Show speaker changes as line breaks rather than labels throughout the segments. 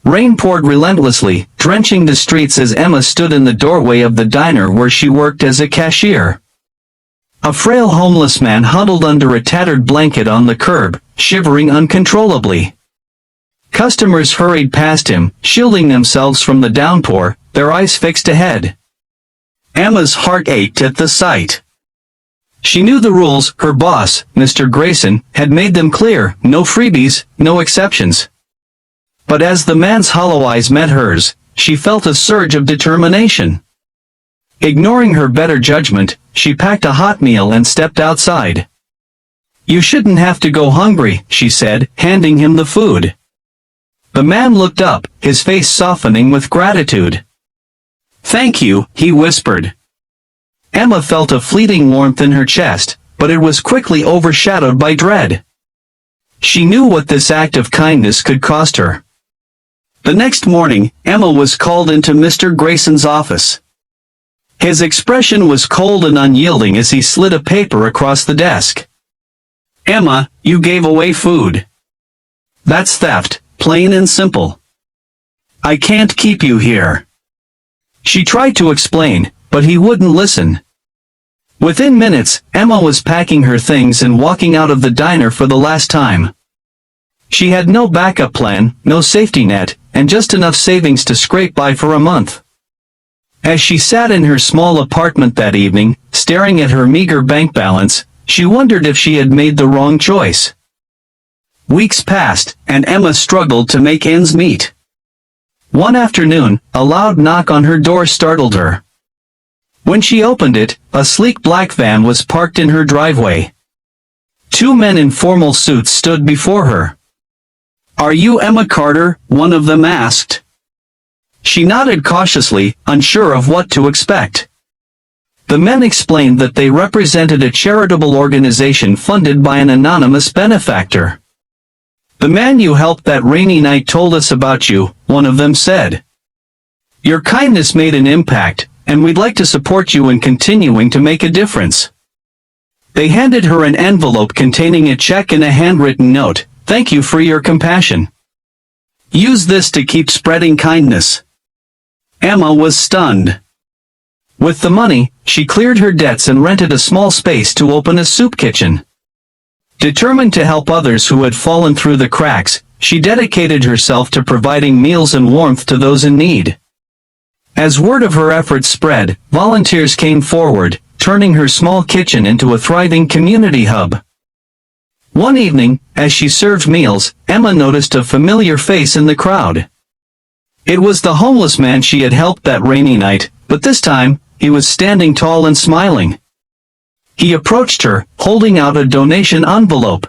Rain poured relentlessly, drenching the streets as Emma stood in the doorway of the diner where she worked as a cashier. A frail homeless man huddled under a tattered blanket on the curb, shivering uncontrollably. Customers hurried past him, shielding themselves from the downpour, their eyes fixed ahead. Emma's heart ached at the sight. She knew the rules. Her boss, Mr. Grayson, had made them clear: no freebies, no exceptions. But as the man's hollow eyes met hers, she felt a surge of determination. Ignoring her better judgment, she packed a hot meal and stepped outside. "You shouldn't have to go hungry," she said, handing him the food. The man looked up, his face softening with gratitude. "Thank you," he whispered. Emma felt a fleeting warmth in her chest, but it was quickly overshadowed by dread. She knew what this act of kindness could cost her. The next morning, Emma was called into Mr. Grayson's office. His expression was cold and unyielding as he slid a paper across the desk. "Emma, you gave away food. That's theft, plain and simple. I can't keep you here." She tried to explain, but he wouldn't listen. Within minutes, Emma was packing her things and walking out of the diner for the last time. She had no backup plan, no safety net, and just enough savings to scrape by for a month. As she sat in her small apartment that evening, staring at her meager bank balance, she wondered if she had made the wrong choice. Weeks passed, and Emma struggled to make ends meet. One afternoon, a loud knock on her door startled her. When she opened it, a sleek black van was parked in her driveway. Two men in formal suits stood before her. "Are you Emma Carter?" one of them asked. She nodded cautiously, unsure of what to expect. The men explained that they represented a charitable organization funded by an anonymous benefactor. "The man you helped that rainy night told us about you," one of them said. "Your kindness made an impact, and we'd like to support you in continuing to make a difference." They handed her an envelope containing a check and a handwritten note. "Thank you for your compassion. Use this to keep spreading kindness." Emma was stunned. With the money, she cleared her debts and rented a small space to open a soup kitchen. Determined to help others who had fallen through the cracks, she dedicated herself to providing meals and warmth to those in need. As word of her efforts spread, volunteers came forward, turning her small kitchen into a thriving community hub. One evening, as she served meals, Emma noticed a familiar face in the crowd. It was the homeless man she had helped that rainy night, but this time, he was standing tall and smiling. He approached her, holding out a donation envelope.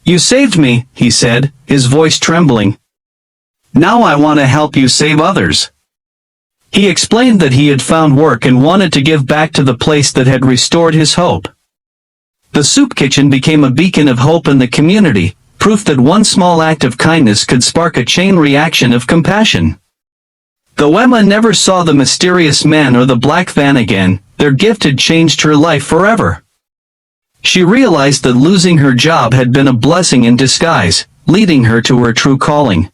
"You saved me," he said, his voice trembling. "Now I want to help you save others." He explained that he had found work and wanted to give back to the place that had restored his hope. The soup kitchen became a beacon of hope in the community, proof that one small act of kindness could spark a chain reaction of compassion. Though Emma never saw the mysterious man or the black van again, their gift had changed her life forever. She realized that losing her job had been a blessing in disguise, leading her to her true calling.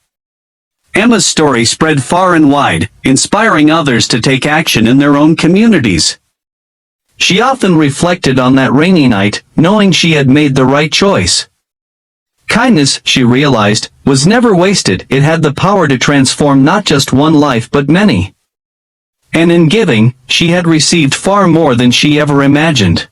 Emma's story spread far and wide, inspiring others to take action in their own communities. She often reflected on that rainy night, knowing she had made the right choice. Kindness, she realized, was never wasted. It had the power to transform not just one life but many. And in giving, she had received far more than she ever imagined.